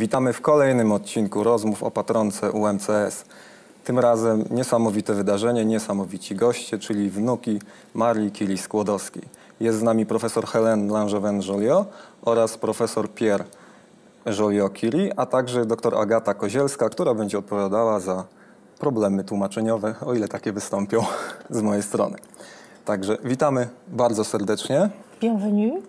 Witamy w kolejnym odcinku rozmów o patronce UMCS. Tym razem niesamowite wydarzenie, niesamowici goście, czyli wnuki Marii Curie-Skłodowskiej. Jest z nami profesor Hélène Langevin-Joliot oraz profesor Pierre Joliot-Curie, a także dr Agata Kozielska, która będzie odpowiadała za problemy tłumaczeniowe, o ile takie wystąpią z mojej strony. Także witamy bardzo serdecznie. Bienvenue.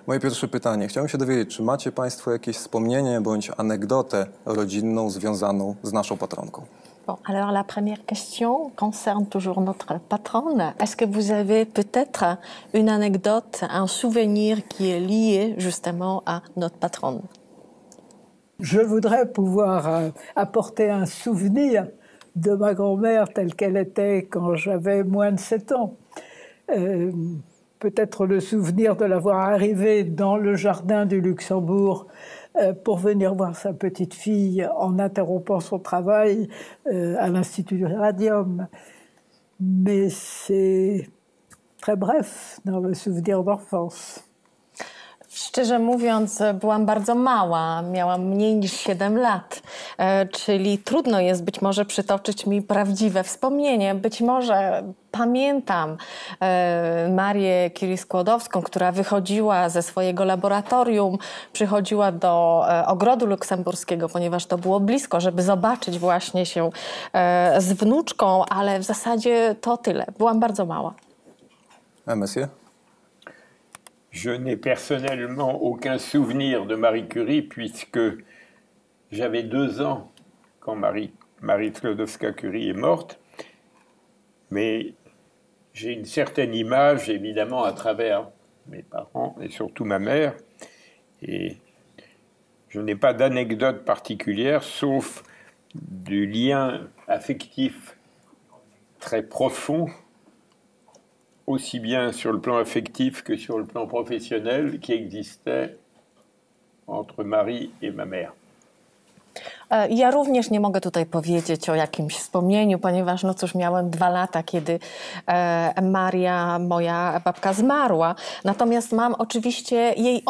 Moje pierwsze pytanie. Chciałem się dowiedzieć, czy macie Państwo jakieś wspomnienie bądź anegdotę rodzinną związaną z naszą patronką? Bon, alors la première question concerne toujours notre patronne. Est-ce que vous avez peut-être une anecdote, un souvenir qui est lié justement à notre patronne? Je voudrais pouvoir apporter un souvenir de ma grand-mère telle qu'elle était quand j'avais moins de 7 ans. Peut-être le souvenir de l'avoir arrivée dans le jardin du Luxembourg pour venir voir sa petite fille en interrompant son travail à l'Institut du Radium. Mais c'est très bref dans le souvenir d'enfance. Szczerze mówiąc, byłam bardzo mała, miałam mniej niż 7 lat, czyli trudno jest być może przytoczyć mi prawdziwe wspomnienie. Być może pamiętam Marię Curie-Skłodowską, która wychodziła ze swojego laboratorium, przychodziła do Ogrodu Luksemburskiego, ponieważ to było blisko, żeby zobaczyć właśnie się z wnuczką, ale w zasadzie to tyle. Byłam bardzo mała. Monsieur? Je n'ai personnellement aucun souvenir de Marie Curie puisque j'avais 2 ans quand Marie Skłodowska-Curie est morte. Mais j'ai une certaine image, évidemment, à travers mes parents et surtout ma mère. Et je n'ai pas d'anecdote particulière, sauf du lien affectif très profond, aussi bien sur le plan affectif que sur le plan professionnel, qui existait entre Marie et ma mère. Ja również nie mogę tutaj powiedzieć o jakimś wspomnieniu, ponieważ no cóż, miałem 2 lata, kiedy Maria, moja babka, zmarła. Natomiast mam oczywiście jej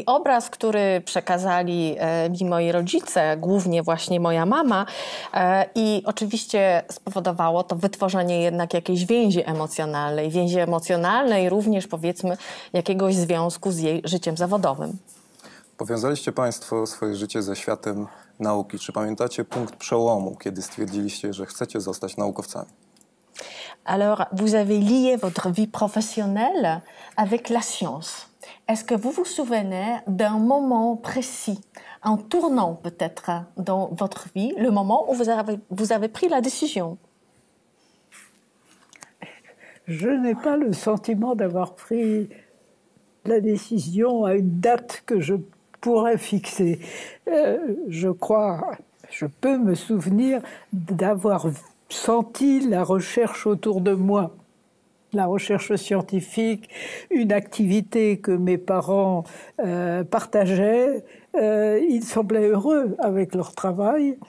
obraz, który przekazali mi moi rodzice, głównie właśnie moja mama, i oczywiście spowodowało to wytworzenie jednak jakiejś więzi emocjonalnej, również powiedzmy jakiegoś związku z jej życiem zawodowym. Powiązaliście Państwo swoje życie ze światem nauki. Czy pamiętacie punkt przełomu, kiedy stwierdziliście, że chcecie zostać naukowcami? Alors, vous avez lié votre vie professionnelle avec la science. Est-ce que vous vous souvenez d'un moment précis, un tournant peut-être dans votre vie, le moment où vous avez pris la décision? Je n'ai pas le sentiment d'avoir pris la décision à une date que je pourrais fixer. Je peux me souvenir d'avoir senti la recherche autour de moi, la recherche scientifique, une activité que mes parents partageaient. Ils semblaient heureux avec leur travail.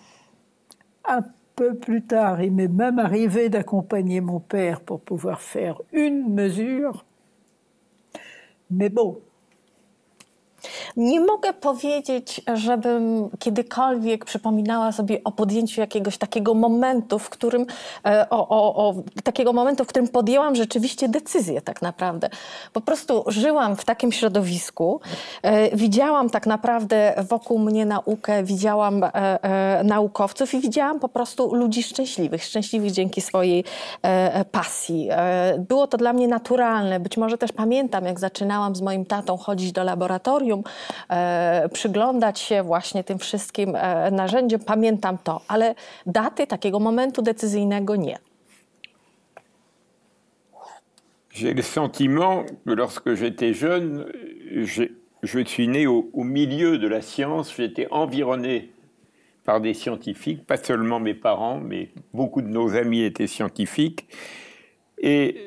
Un peu plus tard, il m'est même arrivé d'accompagner mon père pour pouvoir faire une mesure. Mais bon. Nie mogę powiedzieć, żebym kiedykolwiek przypominała sobie o podjęciu jakiegoś takiego momentu, w którym podjęłam rzeczywiście decyzję tak naprawdę. Po prostu żyłam w takim środowisku, widziałam tak naprawdę wokół mnie naukę, widziałam naukowców i widziałam po prostu ludzi szczęśliwych dzięki swojej pasji. Było to dla mnie naturalne. Być może też pamiętam, jak zaczynałam z moim tatą chodzić do laboratorium, przyglądać się właśnie tym wszystkim narzędziom. Pamiętam to, ale daty takiego momentu decyzyjnego nie. J'ai le sentiment que lorsque j'étais jeune, je suis né au milieu de la science, j'étais environné par des scientifiques, pas seulement mes parents, mais beaucoup de nos amis étaient scientifiques. Et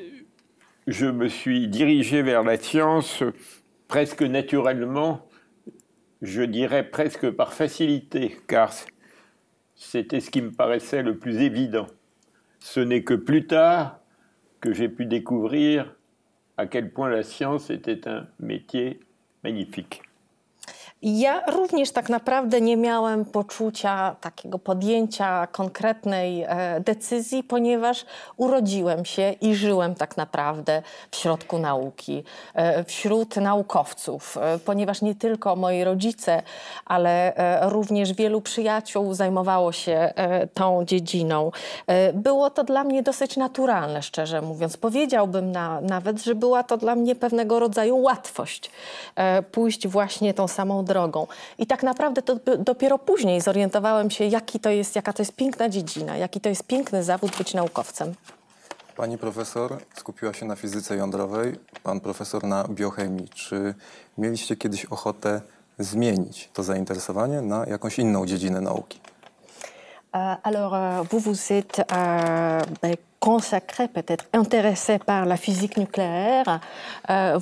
je me suis dirigé vers la science presque naturellement, je dirais presque par facilité, car c'était ce qui me paraissait le plus évident. Ce n'est que plus tard que j'ai pu découvrir à quel point la science était un métier magnifique. Ja również tak naprawdę nie miałem poczucia takiego podjęcia konkretnej decyzji, ponieważ urodziłem się i żyłem tak naprawdę w środku nauki, wśród naukowców, ponieważ nie tylko moi rodzice, ale również wielu przyjaciół zajmowało się tą dziedziną. Było to dla mnie dosyć naturalne, szczerze mówiąc. Powiedziałbym nawet, że była to dla mnie pewnego rodzaju łatwość pójść właśnie tą samą drogą. I tak naprawdę to dopiero później zorientowałem się, jaka to jest piękna dziedzina, jaki to jest piękny zawód być naukowcem. Pani profesor skupiła się na fizyce jądrowej, pan profesor na biochemii. Czy mieliście kiedyś ochotę zmienić to zainteresowanie na jakąś inną dziedzinę nauki? Alors, vous vous êtes consacré, peut-être intéressé par la physique nucléaire,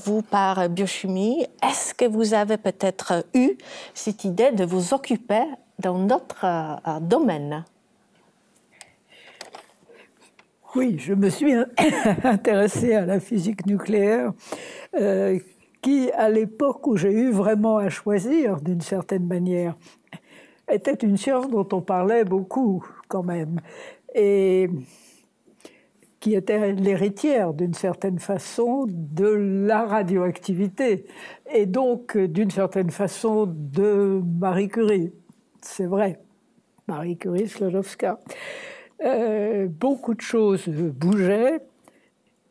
vous par biochimie. Est-ce que vous avez peut-être eu cette idée de vous occuper d'un autre domaine? Oui, je me suis intéressée à la physique nucléaire, qui, à l'époque où j'ai eu vraiment à choisir, d'une certaine manière, était une science dont on parlait beaucoup, quand même, et qui était l'héritière, d'une certaine façon, de la radioactivité, et donc, d'une certaine façon, de Marie Curie. C'est vrai, Marie Curie, Sklodowska. Beaucoup de choses bougeaient,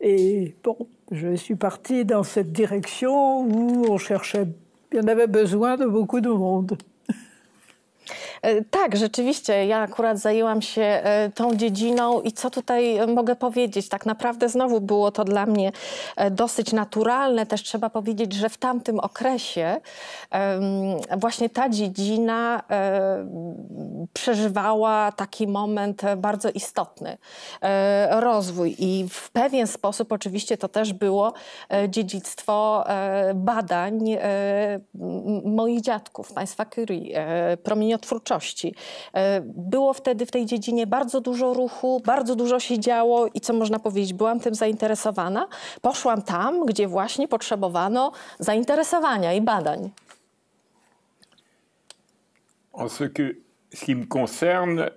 et bon, je suis partie dans cette direction où on cherchait, il y en avait besoin de beaucoup de monde. Tak, rzeczywiście. Ja akurat zajęłam się tą dziedziną i co tutaj mogę powiedzieć? Tak naprawdę znowu było to dla mnie dosyć naturalne. Też trzeba powiedzieć, że w tamtym okresie właśnie ta dziedzina przeżywała taki moment bardzo istotny. Rozwój i w pewien sposób oczywiście to też było dziedzictwo badań moich dziadków, państwa Curie, promieniotwórczości. Było wtedy w tej dziedzinie bardzo dużo ruchu, bardzo dużo się działo i co można powiedzieć, byłam tym zainteresowana. Poszłam tam, gdzie właśnie potrzebowano zainteresowania i badań. En ce qui me concerne,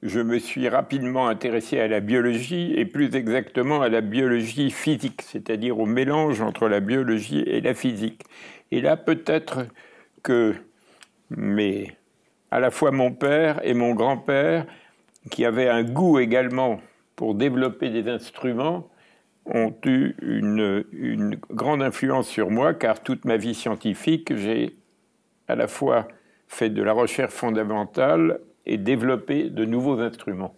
je me suis rapidement intéressé à la biologie et plus exactement à la biologie physique, c'est-à-dire au mélange entre la biologie et la physique. Et là, peut-être que à la fois mon père et mon grand-père, qui avaient un goût également pour développer des instruments, ont eu une grande influence sur moi, car toute ma vie scientifique, j'ai à la fois fait de la recherche fondamentale et développé de nouveaux instruments.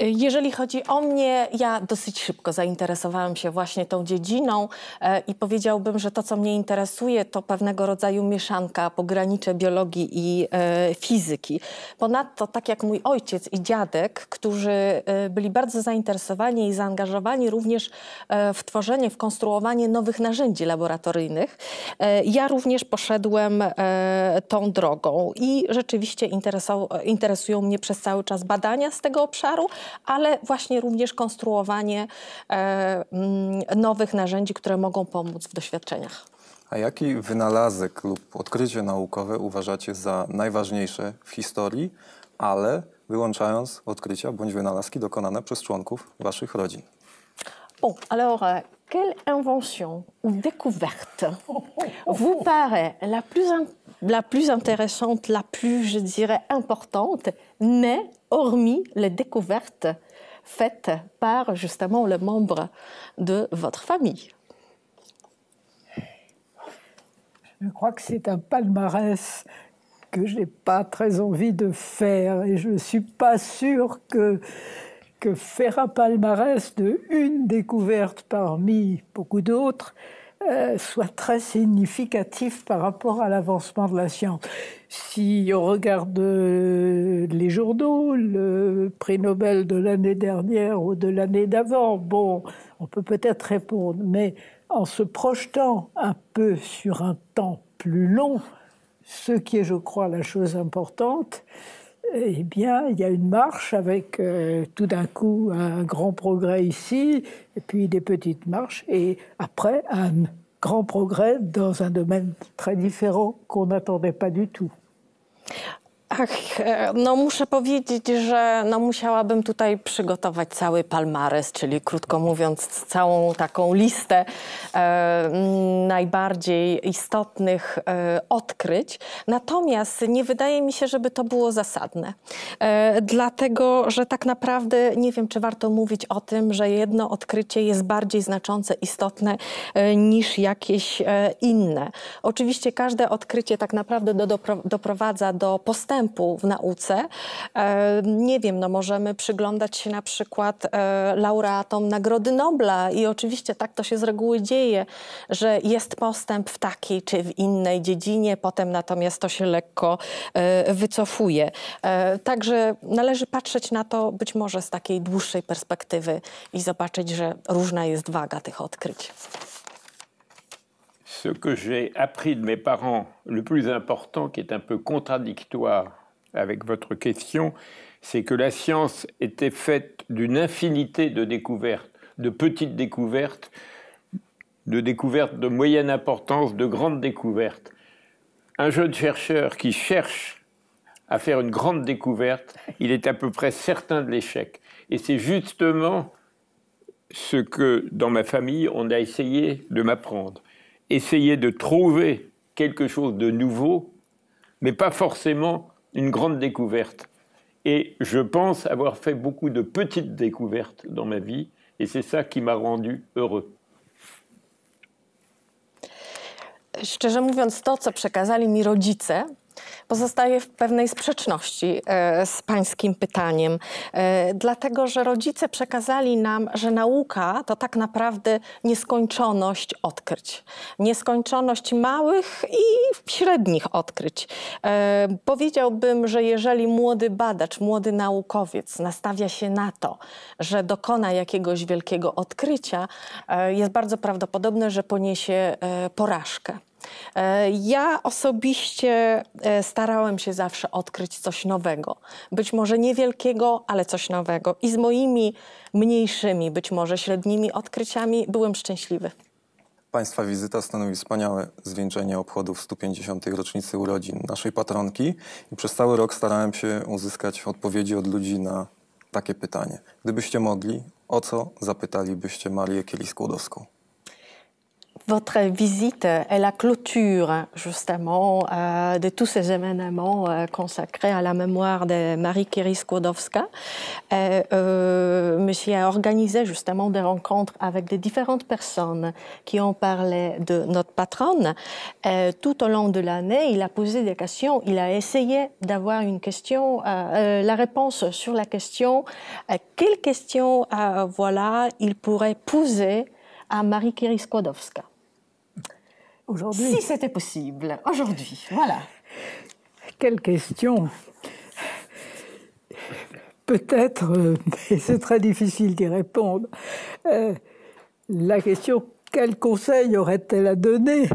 Jeżeli chodzi o mnie, ja dosyć szybko zainteresowałam się właśnie tą dziedziną i powiedziałbym, że to, co mnie interesuje, to pewnego rodzaju mieszanka, pogranicze biologii i fizyki. Ponadto, tak jak mój ojciec i dziadek, którzy byli bardzo zainteresowani i zaangażowani również w tworzenie, w konstruowanie nowych narzędzi laboratoryjnych, ja również poszedłem tą drogą i rzeczywiście interesują mnie przez cały czas badania z tego obszaru, ale właśnie również konstruowanie nowych narzędzi, które mogą pomóc w doświadczeniach. A jaki wynalazek lub odkrycie naukowe uważacie za najważniejsze w historii, ale wyłączając odkrycia bądź wynalazki dokonane przez członków waszych rodzin? Bon, alors, quelle invention ou découverte vous paraît la plus intéressante, la plus, je dirais, importante, mais hormis les découvertes faites par justement les membres de votre famille? Je crois que c'est un palmarès que je n'ai pas très envie de faire et je ne suis pas sûre que faire un palmarès de une découverte parmi beaucoup d'autres soit très significatif par rapport à l'avancement de la science. Si on regarde les journaux, le prix Nobel de l'année dernière ou de l'année d'avant, bon, on peut peut-être répondre, mais en se projetant un peu sur un temps plus long, ce qui est, je crois, la chose importante, eh bien, il y a une marche avec tout d'un coup un grand progrès ici, et puis des petites marches, et après grand progrès dans un domaine très différent qu'on n'attendait pas du tout. Ach, no muszę powiedzieć, że no musiałabym tutaj przygotować cały palmares, czyli krótko mówiąc całą taką listę najbardziej istotnych odkryć. Natomiast nie wydaje mi się, żeby to było zasadne. Dlatego, że tak naprawdę nie wiem, czy warto mówić o tym, że jedno odkrycie jest bardziej znaczące, istotne niż jakieś inne. Oczywiście każde odkrycie tak naprawdę doprowadza do postępu w nauce. Nie wiem, no możemy przyglądać się na przykład laureatom Nagrody Nobla i oczywiście tak to się z reguły dzieje, że jest postęp w takiej czy w innej dziedzinie, potem natomiast to się lekko wycofuje. Także należy patrzeć na to być może z takiej dłuższej perspektywy i zobaczyć, że różna jest waga tych odkryć. Ce que j'ai appris de mes parents, le plus important, qui est un peu contradictoire avec votre question, c'est que la science était faite d'une infinité de découvertes, de petites découvertes, de découvertes de moyenne importance, de grandes découvertes. Un jeune chercheur qui cherche à faire une grande découverte, il est à peu près certain de l'échec. Et c'est justement ce que, dans ma famille, on a essayé de m'apprendre. Essayer de trouver quelque chose de nouveau, mais pas forcément une grande découverte. Et je pense avoir fait beaucoup de petites découvertes dans ma vie, et c'est ça qui m'a rendu heureux. Szczerze mówiąc, to, co przekazali mi rodzice, pozostaje w pewnej sprzeczności z pańskim pytaniem. Dlatego, że rodzice przekazali nam, że nauka to tak naprawdę nieskończoność odkryć. Nieskończoność małych i średnich odkryć. Powiedziałbym, że jeżeli młody badacz, młody naukowiec nastawia się na to, że dokona jakiegoś wielkiego odkrycia, jest bardzo prawdopodobne, że poniesie porażkę. Ja osobiście starałem się zawsze odkryć coś nowego. Być może niewielkiego, ale coś nowego. I z moimi mniejszymi, być może średnimi odkryciami byłem szczęśliwy. Państwa wizyta stanowi wspaniałe zwieńczenie obchodów 150. rocznicy urodzin naszej patronki i przez cały rok starałem się uzyskać odpowiedzi od ludzi na takie pytanie. Gdybyście mogli, o co zapytalibyście Marię Curie-Skłodowską? Votre visite est la clôture, justement, de tous ces événements consacrés à la mémoire de Marie Curie-Skłodowska. Monsieur a organisé justement des rencontres avec des différentes personnes qui ont parlé de notre patronne. Tout au long de l'année, il a posé des questions. Il a essayé d'avoir une question, la réponse sur la question quelle question voilà, il pourrait poser à Marie Curie-Skłodowska. Aujourd'hui, Si c'était possible, aujourd'hui, voilà. quelle question? Peut-être, mais c'est très difficile d'y répondre. La question, quel conseil aurait-elle à donner?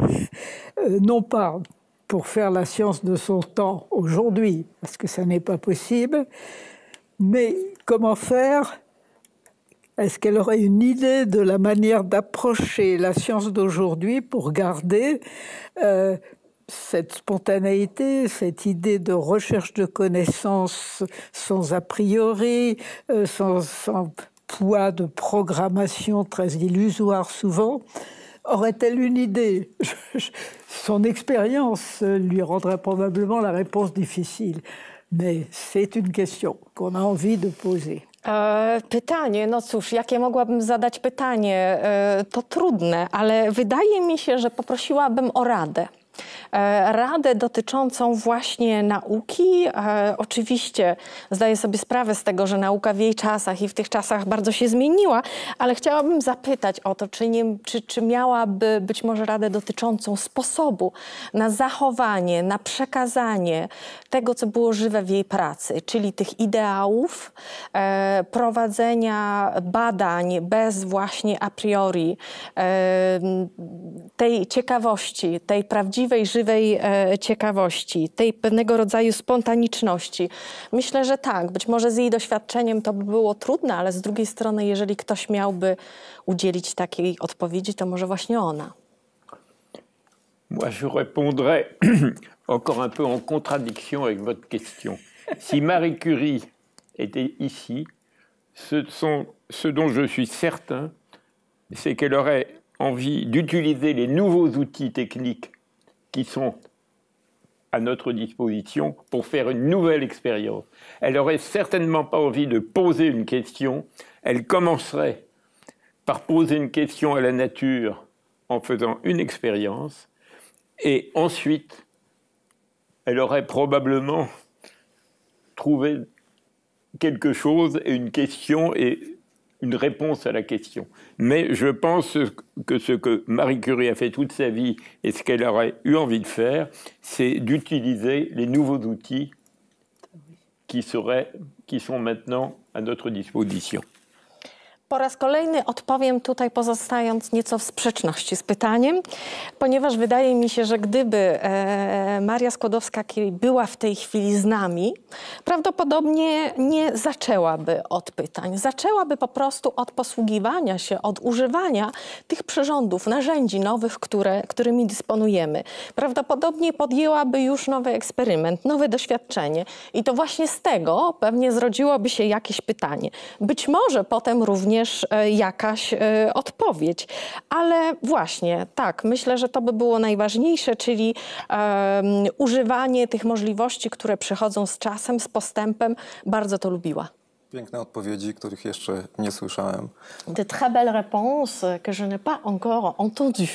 Non pas pour faire la science de son temps aujourd'hui, parce que ça n'est pas possible, mais comment faire? Est-ce qu'elle aurait une idée de la manière d'approcher la science d'aujourd'hui pour garder cette spontanéité, cette idée de recherche de connaissances sans a priori, sans poids de programmation très illusoire souvent? Aurait-elle une idée? Son expérience lui rendrait probablement la réponse difficile. Mais c'est une question qu'on a envie de poser. Pytanie, no cóż, jakie mogłabym zadać pytanie? To trudne, ale wydaje mi się, że poprosiłabym o radę. Radę dotyczącą właśnie nauki. Oczywiście zdaję sobie sprawę z tego, że nauka w jej czasach i w tych czasach bardzo się zmieniła, ale chciałabym zapytać o to, czy miałaby być może radę dotyczącą sposobu na zachowanie, na przekazanie tego, co było żywe w jej pracy, czyli tych ideałów, prowadzenia badań bez właśnie a priori, tej ciekawości, tej prawdziwej, żywej ciekawości, tej pewnego rodzaju spontaniczności. Myślę, że tak. Być może z jej doświadczeniem to by było trudne, ale z drugiej strony, jeżeli ktoś miałby udzielić takiej odpowiedzi, to może właśnie ona. Moi, je répondrais encore un peu en contradiction avec votre question. Si Marie Curie était ici, ce dont je suis certain, c'est qu'elle aurait envie d'utiliser les nouveaux outils techniques qui sont à notre disposition pour faire une nouvelle expérience. Elle n'aurait certainement pas envie de poser une question. Elle commencerait par poser une question à la nature en faisant une expérience. Et ensuite, elle aurait probablement trouvé quelque chose et une question et une réponse à la question. Mais je pense que ce que Marie Curie a fait toute sa vie et ce qu'elle aurait eu envie de faire, c'est d'utiliser les nouveaux outils qui sont maintenant à notre disposition. Po raz kolejny odpowiem tutaj, pozostając nieco w sprzeczności z pytaniem, ponieważ wydaje mi się, że gdyby Maria Skłodowska-Curie była w tej chwili z nami, prawdopodobnie nie zaczęłaby od pytań. Zaczęłaby po prostu od posługiwania się, od używania tych przyrządów, narzędzi nowych, którymi dysponujemy. Prawdopodobnie podjęłaby już nowy eksperyment, nowe doświadczenie i to właśnie z tego pewnie zrodziłoby się jakieś pytanie. Być może potem również jakaś odpowiedź. Ale właśnie, tak, myślę, że to by było najważniejsze, czyli używanie tych możliwości, które przychodzą z czasem, z postępem. Bardzo to lubiła. Piękne odpowiedzi, których jeszcze nie słyszałem. De très belles réponses que je n'ai pas encore entendues.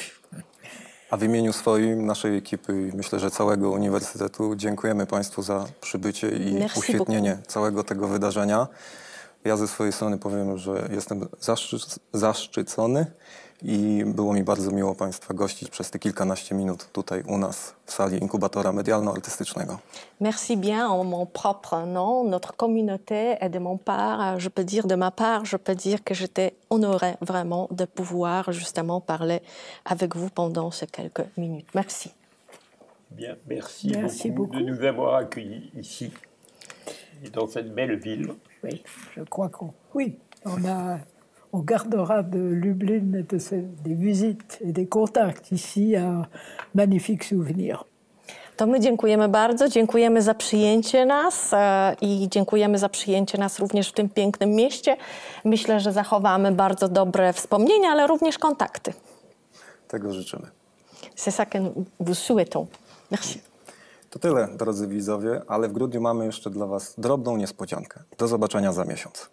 A w imieniu swoim, naszej ekipy i myślę, że całego Uniwersytetu dziękujemy Państwu za przybycie i Merci uświetnienie beaucoup. całego tego wydarzenia. Ja ze swojej strony powiem, że jestem zaszczycony i było mi bardzo miło Państwa gościć przez te kilkanaście minut tutaj u nas w sali inkubatora medialno-artystycznego. Merci bien en mon propre nom, notre communauté et de mon part, je peux dire de ma part, je peux dire que j'étais honorée vraiment de pouvoir justement parler avec vous pendant ces quelques minutes. Merci. Bien, merci, Merci beaucoup de nous avoir accueillis ici, dans cette belle ville. Oui, je crois on gardera de Lublin et des visites et des contacts ici un magnifique souvenir. To my dziękujemy bardzo, dziękujemy za przyjęcie nas i dziękujemy za przyjęcie nas również w tym pięknym mieście. Myślę, że zachowamy bardzo dobre wspomnienia, ale również kontakty. Tego życzymy. C'est ça que nous vous souhaitons. Merci. To tyle, drodzy widzowie, ale w grudniu mamy jeszcze dla Was drobną niespodziankę. Do zobaczenia za miesiąc.